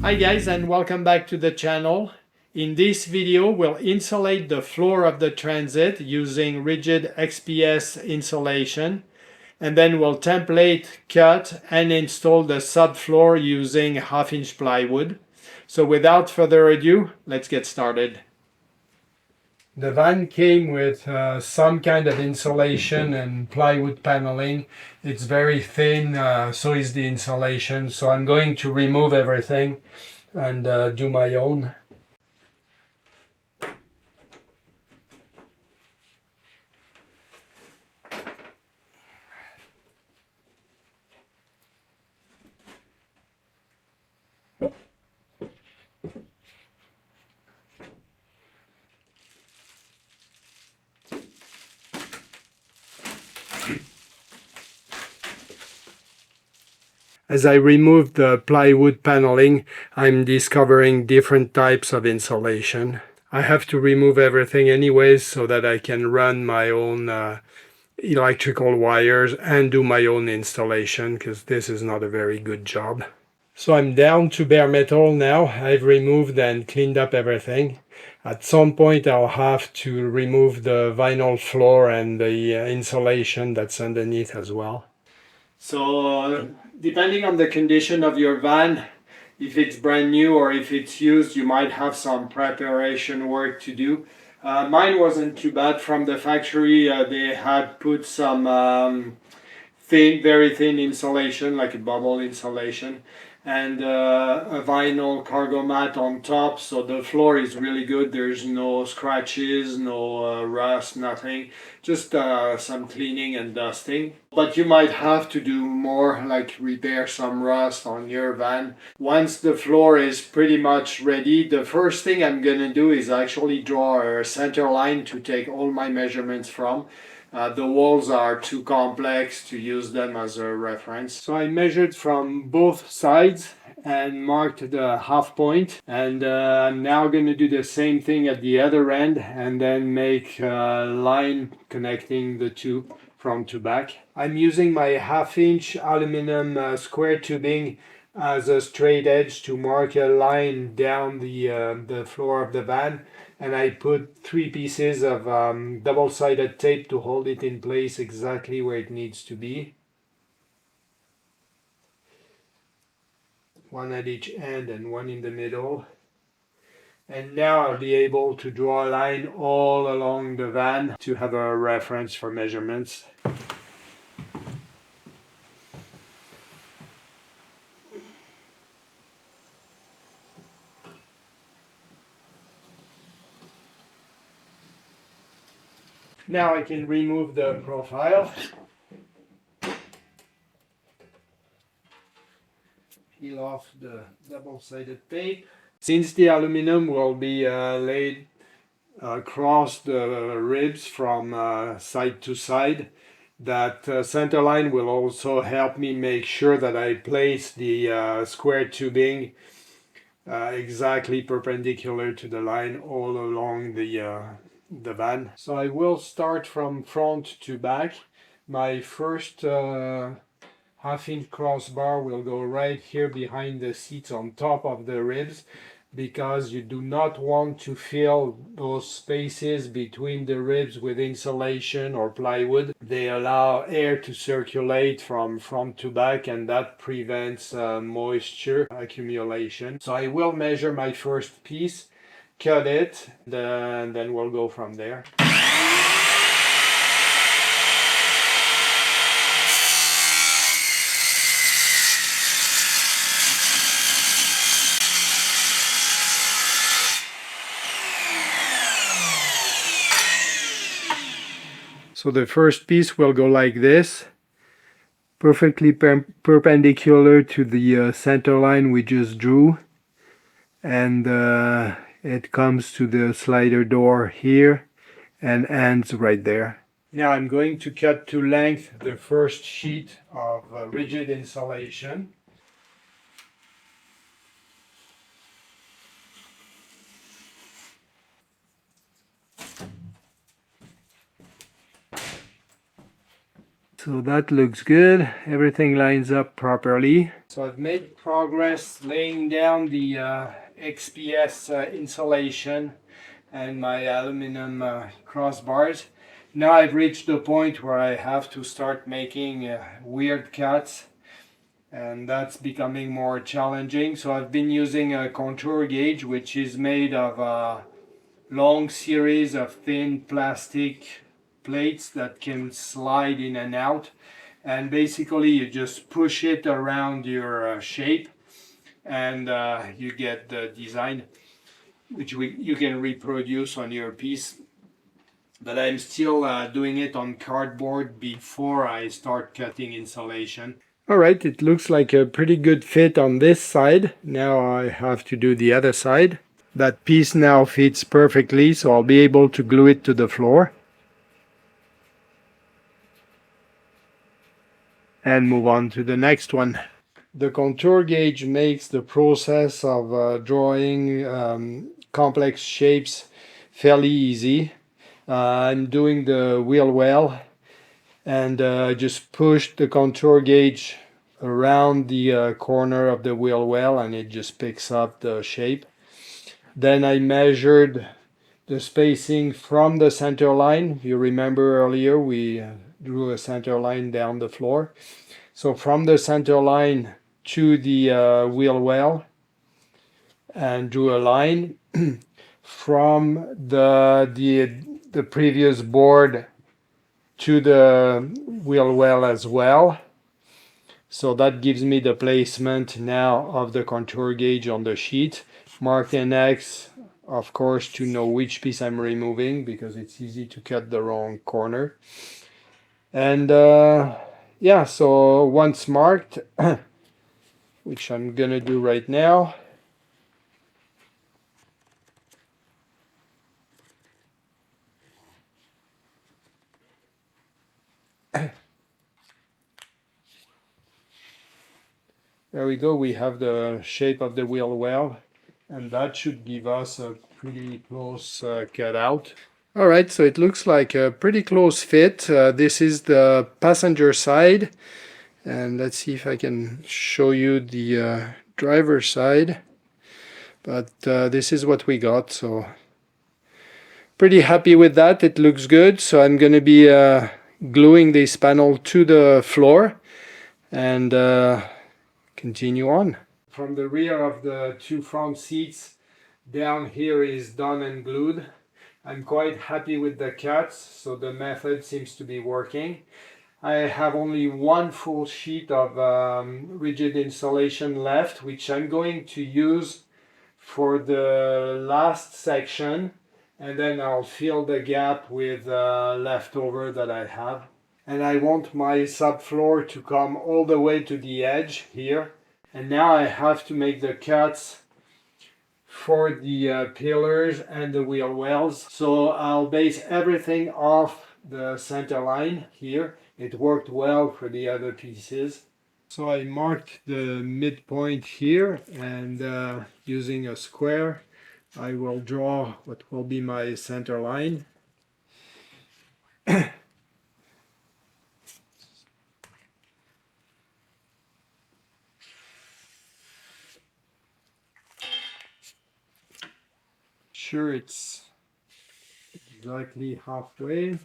Hi guys, and welcome back to the channel. In this video we'll insulate the floor of the Transit using rigid XPS insulation, and then we'll template, cut and install the subfloor using 1/2-inch plywood. So without further ado, let's get started. The van came with some kind of insulation and plywood paneling. It's very thin, so is the insulation. So I'm going to remove everything and do my own. As I remove the plywood paneling, I'm discovering different types of insulation. I have to remove everything anyways so that I can run my own electrical wires and do my own installation, because this is not a very good job. So I'm down to bare metal now. I've removed and cleaned up everything. At some point I'll have to remove the vinyl floor and the insulation that's underneath as well. So depending on the condition of your van, if it's brand new or if it's used, you might have some preparation work to do. Mine wasn't too bad. From the factory, they had put some very thin insulation, like a bubble insulation, and a vinyl cargo mat on top, so the floor is really good. There's no scratches, no rust, nothing, just some cleaning and dusting. But you might have to do more, like repair some rust on your van. Once the floor is pretty much ready, the first thing I'm gonna do is actually draw a center line to take all my measurements from. The walls are too complex to use them as a reference. So I measured from both sides and marked the half point, and I'm now going to do the same thing at the other end and then make a line connecting the two front to back. I'm using my 1/2-inch aluminum square tubing as a straight edge to mark a line down the floor of the van, and I put 3 pieces of double-sided tape to hold it in place exactly where it needs to be. One at each end and one in the middle. And now I'll be able to draw a line all along the van to have a reference for measurements. Now I can remove the profile. Peel off the double-sided tape. Since the aluminum will be laid across the ribs from side to side, that center line will also help me make sure that I place the square tubing exactly perpendicular to the line all along the van. So I will start from front to back. My first 1/2-inch crossbar will go right here behind the seats on top of the ribs, because you do not want to fill those spaces between the ribs with insulation or plywood. They allow air to circulate from front to back, and that prevents moisture accumulation. So I will measure my first piece, cut it, and then we'll go from there. So the first piece will go like this, perfectly perpendicular to the center line we just drew, and it comes to the slider door here and ends right there. Now I'm going to cut to length the first sheet of rigid insulation. So that looks good. Everything lines up properly. So I've made progress laying down the XPS insulation and my aluminum crossbars. Now I've reached the point where I have to start making weird cuts, and that's becoming more challenging. So I've been using a contour gauge, which is made of a long series of thin plastic plates that can slide in and out, and basically you just push it around your shape, and you get the design which you can reproduce on your piece. But I'm still doing it on cardboard before I start cutting insulation. All right, it looks like a pretty good fit on this side. Now I have to do the other side. That piece now fits perfectly, so I'll be able to glue it to the floor and move on to the next one. The contour gauge makes the process of drawing complex shapes fairly easy. I'm doing the wheel well, and just push the contour gauge around the corner of the wheel well, and it just picks up the shape. Then I measured the spacing from the center line. You remember earlier we drew a center line down the floor. So from the center line to the wheel well, and drew a line from the previous board to the wheel well as well. So that gives me the placement now of the contour gauge on the sheet. Mark an X, of course, to know which piece I'm removing, because it's easy to cut the wrong corner. And yeah, so once marked, which I'm gonna do right now, there we go, we have the shape of the wheel well, and that should give us a pretty close cutout. All right, so it looks like a pretty close fit. This is the passenger side, and let's see if I can show you the driver's side. But this is what we got, so pretty happy with that. It looks good, so I'm going to be gluing this panel to the floor and continue on. From the rear of the two front seats down here is done and glued. I'm quite happy with the cuts, so the method seems to be working. I have only one full sheet of rigid insulation left, which I'm going to use for the last section, and then I'll fill the gap with leftover that I have. And I want my subfloor to come all the way to the edge here. And now I have to make the cuts for the pillars and the wheel wells. So I'll base everything off the center line here. It worked well for the other pieces. So I marked the midpoint here, and using a square, I will draw what will be my center line. Sure, it's exactly halfway.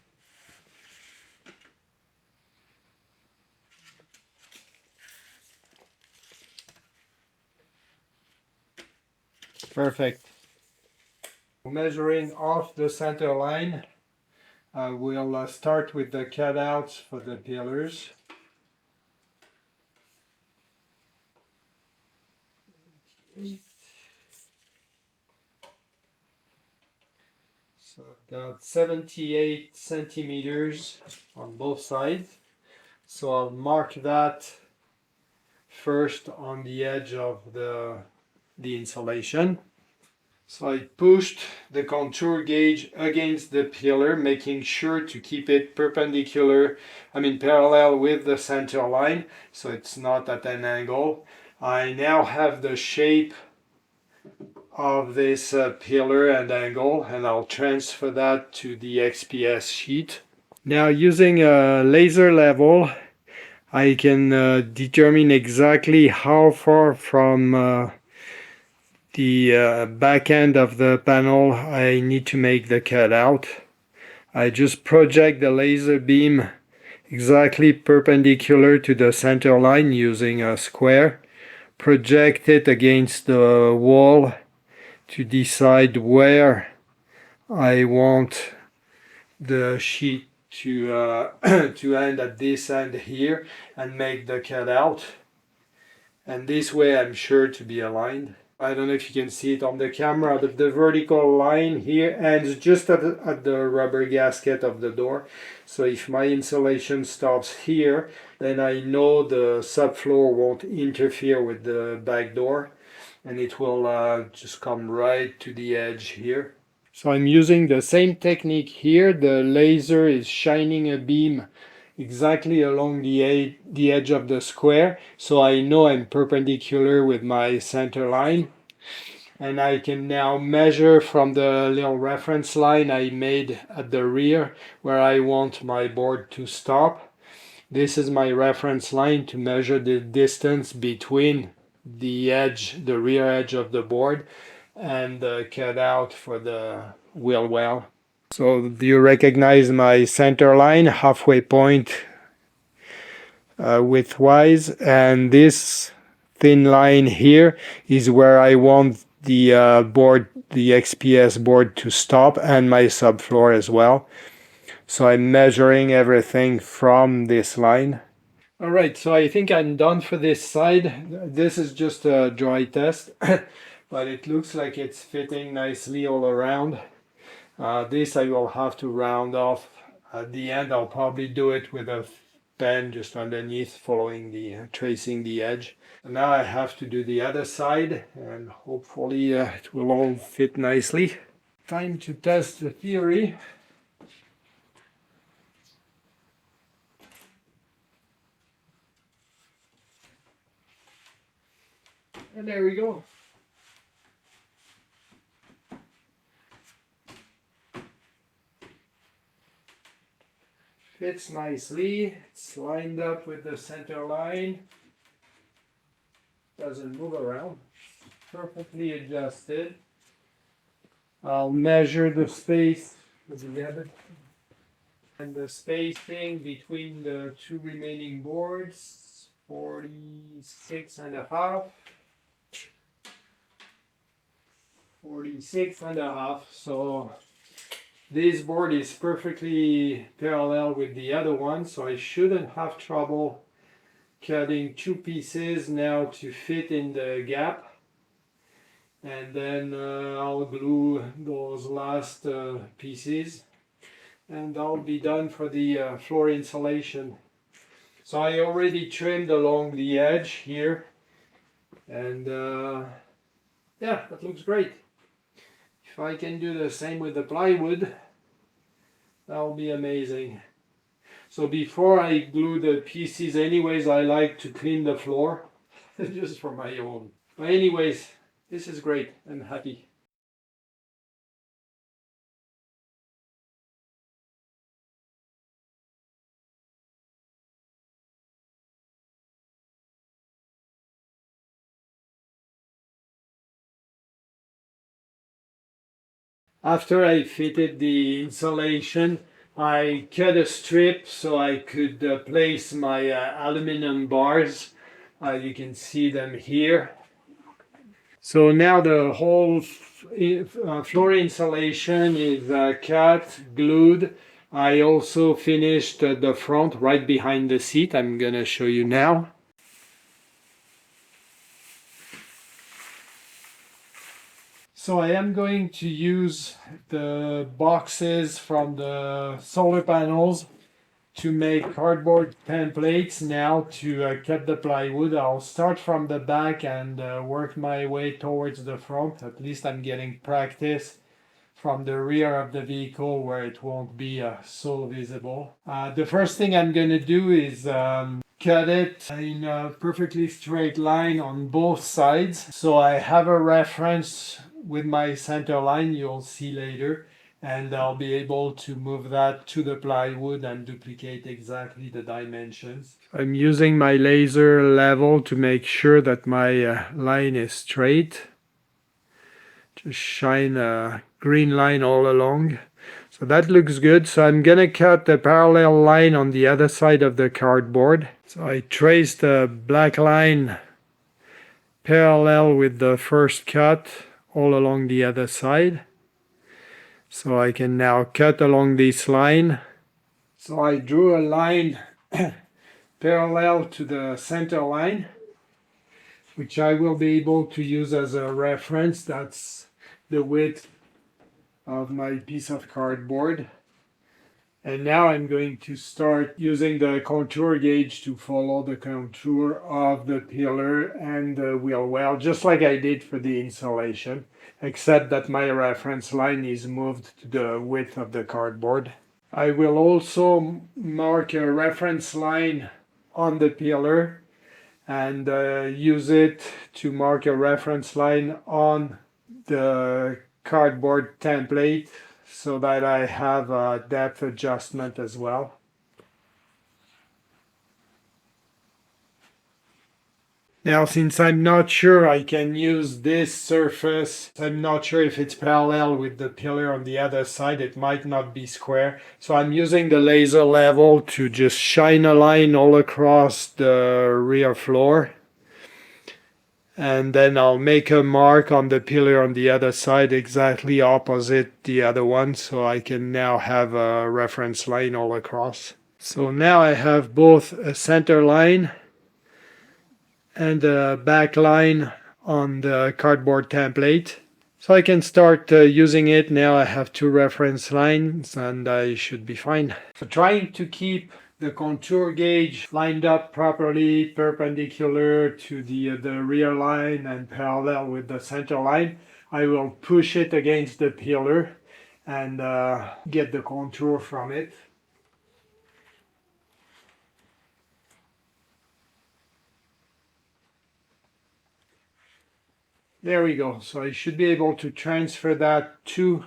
Perfect. Measuring off the center line, I will start with the cutouts for the pillars. So I've got 78 centimeters on both sides. So I'll mark that first on the edge of the insulation. So I pushed the contour gauge against the pillar, making sure to keep it parallel with the center line, so it's not at an angle. I now have the shape of this pillar and angle, and I'll transfer that to the XPS sheet. Now, using a laser level, I can determine exactly how far from the back end of the panel I need to make the cutout. I just project the laser beam exactly perpendicular to the center line using a square. Project it against the wall to decide where I want the sheet to to end at this end here and make the cutout. And this way I'm sure to be aligned. I don't know if you can see it on the camera, but the vertical line here ends just at the rubber gasket of the door. So if my insulation stops here, then I know the subfloor won't interfere with the back door, and it will just come right to the edge here. So I'm using the same technique here. The laser is shining a beam exactly along the edge of the square, so I know I'm perpendicular with my center line. And I can now measure from the little reference line I made at the rear where I want my board to stop. This is my reference line to measure the distance between the rear edge of the board, and the cutout for the wheel well. So do you recognize my center line, halfway point widthwise? And this thin line here is where I want the the XPS board to stop, and my subfloor as well. So I'm measuring everything from this line. All right, so I think I'm done for this side. This is just a dry test, but it looks like it's fitting nicely all around. This I will have to round off at the end. I'll probably do it with a pen just underneath, following tracing the edge. And now I have to do the other side, and hopefully it will all fit nicely. Time to test the theory. And there we go. Fits nicely. It's lined up with the center line. Doesn't move around. Perfectly adjusted. I'll measure the space together and the spacing between the two remaining boards. 46 and a half. 46 and a half. So this board is perfectly parallel with the other one, so I shouldn't have trouble cutting two pieces now to fit in the gap. And then I'll glue those last pieces, and I'll be done for the floor insulation. So I already trimmed along the edge here, and yeah, that looks great. If I can do the same with the plywood, that'll be amazing. So before I glue the pieces anyways, I like to clean the floor just for my own. But anyways, this is great. I'm happy. After I fitted the insulation, I cut a strip so I could place my aluminum bars. You can see them here. So now the whole floor insulation is cut, glued. I also finished the front right behind the seat. I'm gonna show you now. So I am going to use the boxes from the solar panels to make cardboard templates now to cut the plywood. I'll start from the back and work my way towards the front. At least I'm getting practice from the rear of the vehicle where it won't be so visible. The first thing I'm going to do is cut it in a perfectly straight line on both sides. So I have a reference with my center line, you'll see later. and I'll be able to move that to the plywood and duplicate exactly the dimensions. I'm using my laser level to make sure that my line is straight. Just shine a green line all along. So that looks good. So I'm gonna cut a parallel line on the other side of the cardboard. So I traced a black line parallel with the first cut all along the other side. So I can now cut along this line. So I drew a line parallel to the center line, which I will be able to use as a reference. That's the width of my piece of cardboard. And now I'm going to start using the contour gauge to follow the contour of the pillar and the wheel well, just like I did for the insulation, except that my reference line is moved to the width of the cardboard. I will also mark a reference line on the pillar and use it to mark a reference line on the cardboard template so that I have a depth adjustment as well. Now, since I'm not sure I can use this surface, I'm not sure if it's parallel with the pillar on the other side, it might not be square. So I'm using the laser level to just shine a line all across the rear floor. And then I'll make a mark on the pillar on the other side exactly opposite the other one, so I can now have a reference line all across. So now I have both a center line and a back line on the cardboard template. So I can start using it. Now I have two reference lines and I should be fine. So trying to keep the contour gauge lined up properly, perpendicular to the rear line and parallel with the center line, I will push it against the pillar and get the contour from it. There we go. So I should be able to transfer that to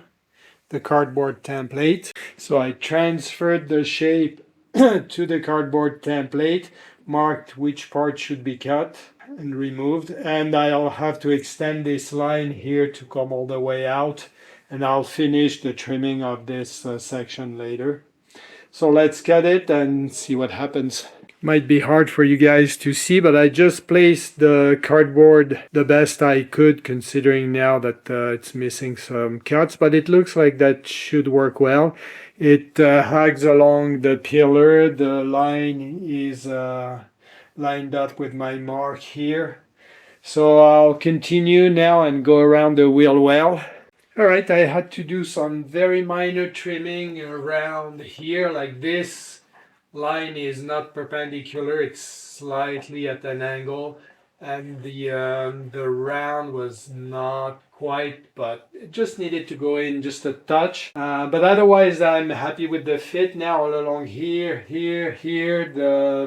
the cardboard template. So I transferred the shape to the cardboard template, marked which part should be cut and removed, and I'll have to extend this line here to come all the way out, and I'll finish the trimming of this section later. So let's cut it and see what happens. Might be hard for you guys to see, but I just placed the cardboard the best I could, considering now that it's missing some cuts, but it looks like that should work well. It hugs along the pillar. The line is lined up with my mark here. So I'll continue now and go around the wheel well. Alright, I had to do some very minor trimming around here. Like this line is not perpendicular, it's slightly at an angle, and the round was not quite, but it just needed to go in just a touch. But otherwise I'm happy with the fit now. All along here,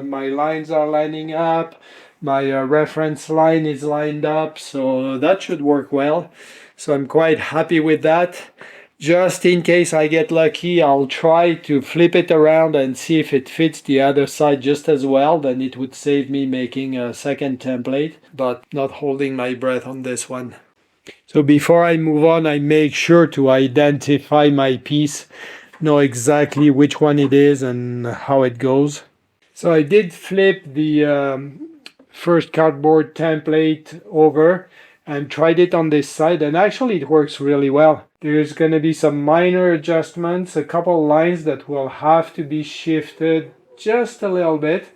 my lines are lining up, my reference line is lined up, so that should work well. So I'm quite happy with that. Just in case I get lucky, I'll try to flip it around and see if it fits the other side just as well. Then it would save me making a second template, but not holding my breath on this one. So before I move on, I make sure to identify my piece, know exactly which one it is and how it goes. So I did flip the first cardboard template over and tried it on this side, and actually it works really well. There's going to be some minor adjustments, a couple lines that will have to be shifted just a little bit,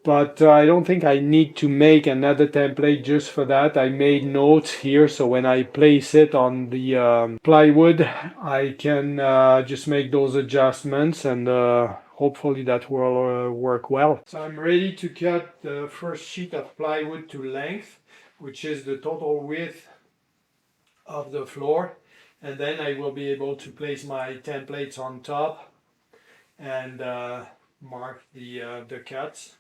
but I don't think I need to make another template just for that. I made notes here, so when I place it on the plywood, I can just make those adjustments, and hopefully that will work well. So I'm ready to cut the first sheet of plywood to length, which is the total width of the floor, and then I will be able to place my templates on top and mark the cuts.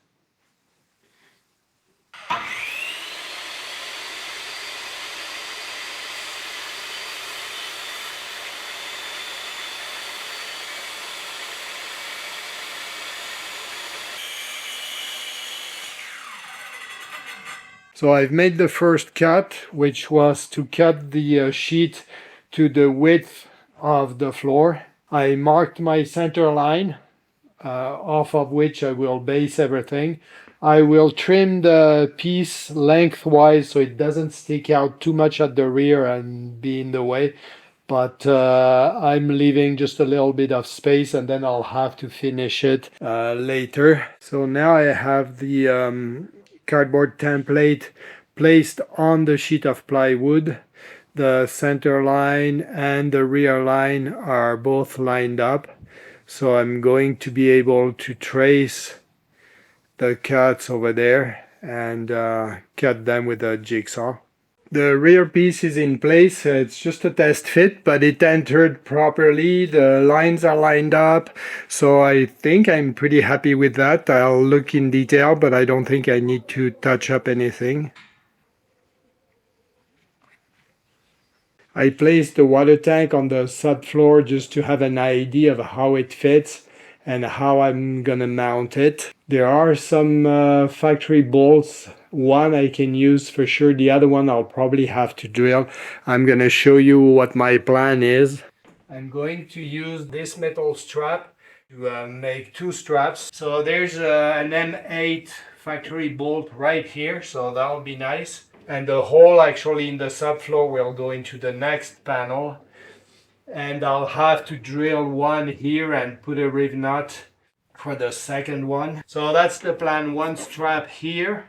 So I've made the first cut, which was to cut the sheet to the width of the floor. I marked my center line, off of which I will base everything. I will trim the piece lengthwise so it doesn't stick out too much at the rear and be in the way. But I'm leaving just a little bit of space, and then I'll have to finish it later. So now I have the cardboard template placed on the sheet of plywood. The center line and the rear line are both lined up. So I'm going to be able to trace the cuts over there and cut them with a jigsaw. The rear piece is in place. It's just a test fit, but it entered properly. The lines are lined up. So I think I'm pretty happy with that. I'll look in detail, but I don't think I need to touch up anything. I placed the water tank on the subfloor just to have an idea of how it fits and how I'm gonna mount it. There are some factory bolts. One I can use for sure, the other one I'll probably have to drill. I'm gonna show you what my plan is. I'm going to use this metal strap to make two straps. So there's an M8 factory bolt right here, so that'll be nice. And the hole actually in the subfloor will go into the next panel. And I'll have to drill one here and put a rib nut for the second one. So that's the plan. One strap here,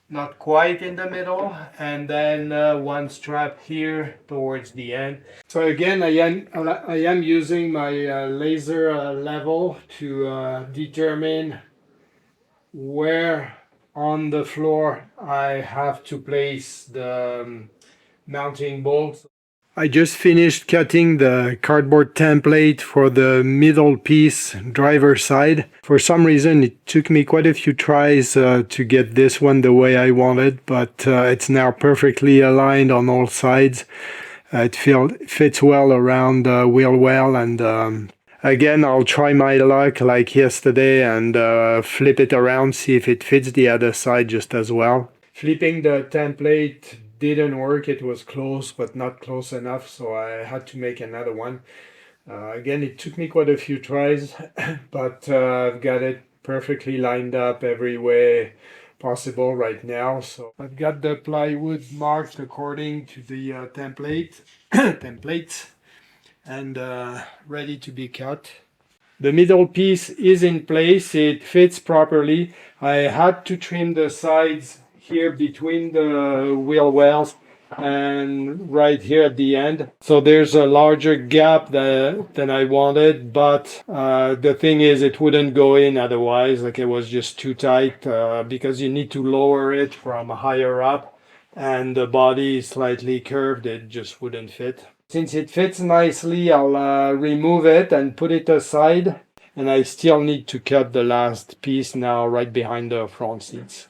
not quite in the middle, and then one strap here towards the end. So again, I am using my laser level to determine where on the floor I have to place the mounting bolts. I just finished cutting the cardboard template for the middle piece driver side. For some reason it took me quite a few tries to get this one the way I wanted, but it's now perfectly aligned on all sides. It fits well around the wheel well, and again I'll try my luck like yesterday and flip it around, see if it fits the other side just as well. Flipping the template didn't work. It was close but not close enough, so I had to make another one. Again, it took me quite a few tries, but I've got it perfectly lined up every way possible right now. So I've got the plywood marked according to the templates and ready to be cut. The middle piece is in place. It fits properly. I had to trim the sides here between the wheel wells and right here at the end. So there's a larger gap than I wanted, but the thing is it wouldn't go in otherwise. Like, it was just too tight because you need to lower it from higher up, and the body is slightly curved. It just wouldn't fit. Since it fits nicely, I'll remove it and put it aside. And I still need to cut the last piece now right behind the front seats.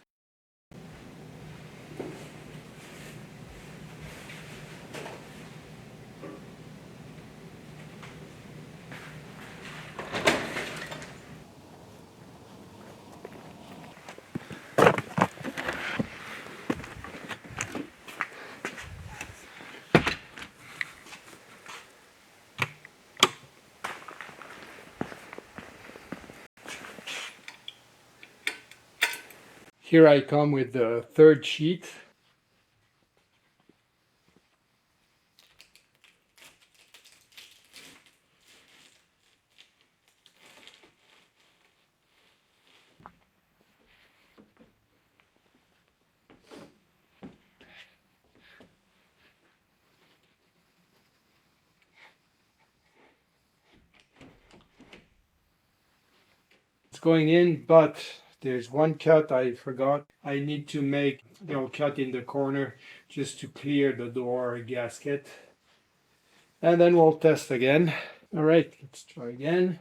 Here I come with the third sheet. It's going in, but there's one cut I forgot. I need to make a little cut in the corner just to clear the door gasket. And then we'll test again. All right, let's try again.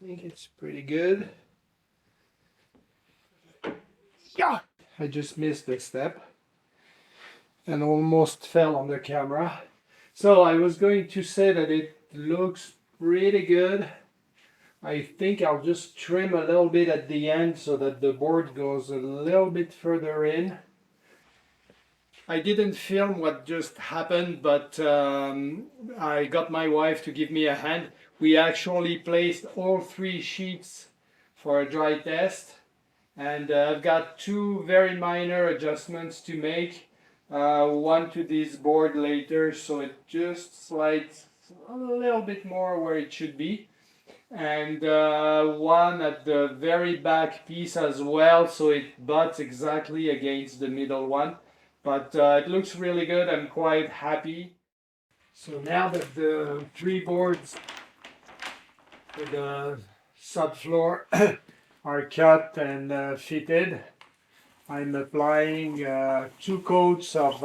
I think it's pretty good. Yeah, I just missed a step and almost fell on the camera. So I was going to say that it looks pretty good. I think I'll just trim a little bit at the end so that the board goes a little bit further in. I didn't film what just happened, but I got my wife to give me a hand. We actually placed all 3 sheets for a dry test, and I've got 2 very minor adjustments to make. One to this board later, so it just slides a little bit more where it should be, and one at the very back piece as well, so it butts exactly against the middle one. But it looks really good. I'm quite happy. So now that the 3 boards for the subfloor are cut and fitted, I'm applying 2 coats of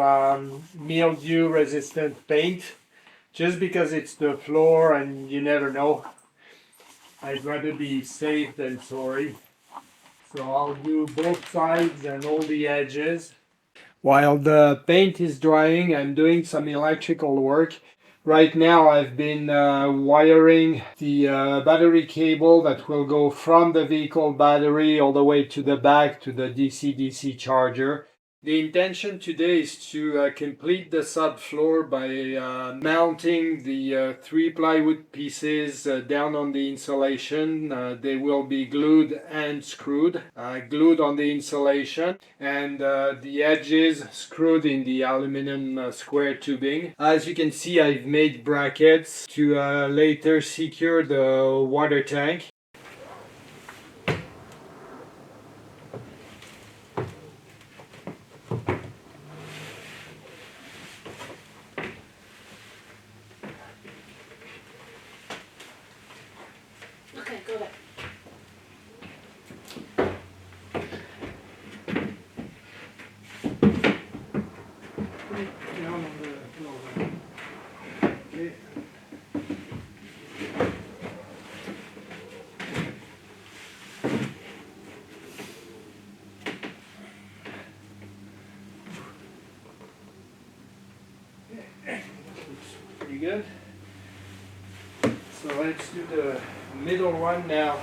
mildew resistant paint, just because it's the floor and you never know. I'd rather be safe than sorry. So I'll do both sides and all the edges. While the paint is drying, I'm doing some electrical work. Right now I've been wiring the battery cable that will go from the vehicle battery all the way to the back to the DC-DC charger. The intention today is to complete the subfloor by mounting the 3 plywood pieces down on the insulation. They will be glued and screwed, glued on the insulation, and the edges screwed in the aluminum square tubing. As you can see, I've made brackets to later secure the water tank. Okay, go back. Okay. Looks pretty good. So let's do the middle one now.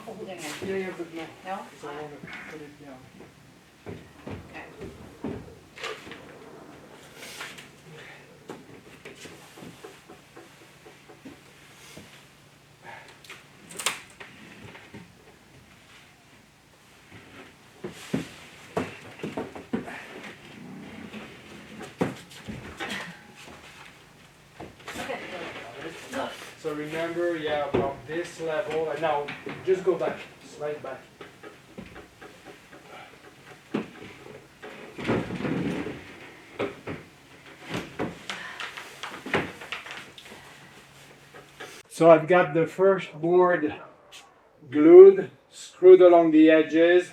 Holding it. Yeah, but no. No? So I want to put it down. Okay. Okay, go. So remember, yeah, about this level, and now just go back, slide back. So I've got the first board glued, screwed along the edges.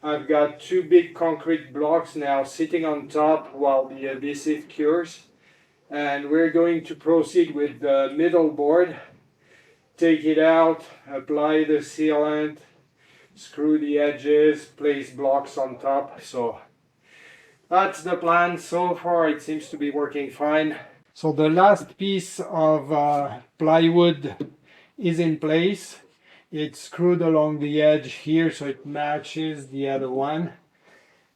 I've got 2 big concrete blocks now sitting on top while the adhesive cures. And we're going to proceed with the middle board. Take it out, apply the sealant, screw the edges, place blocks on top. So that's the plan. So far it seems to be working fine. So the last piece of plywood is in place. It's screwed along the edge here so it matches the other one.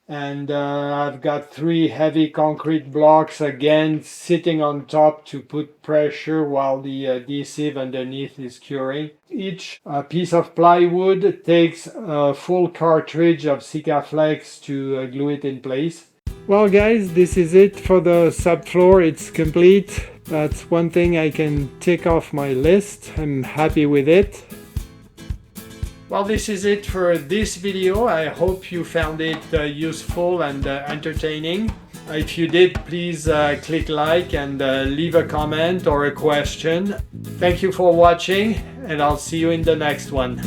And I've got 3 heavy concrete blocks again sitting on top to put pressure while the adhesive underneath is curing. Each piece of plywood takes a full cartridge of Sikaflex to glue it in place. Well guys, this is it for the subfloor. It's complete. That's one thing I can tick off my list. I'm happy with it. Well, this is it for this video. I hope you found it useful and entertaining. If you did, please click like and leave a comment or a question. Thank you for watching, and I'll see you in the next one.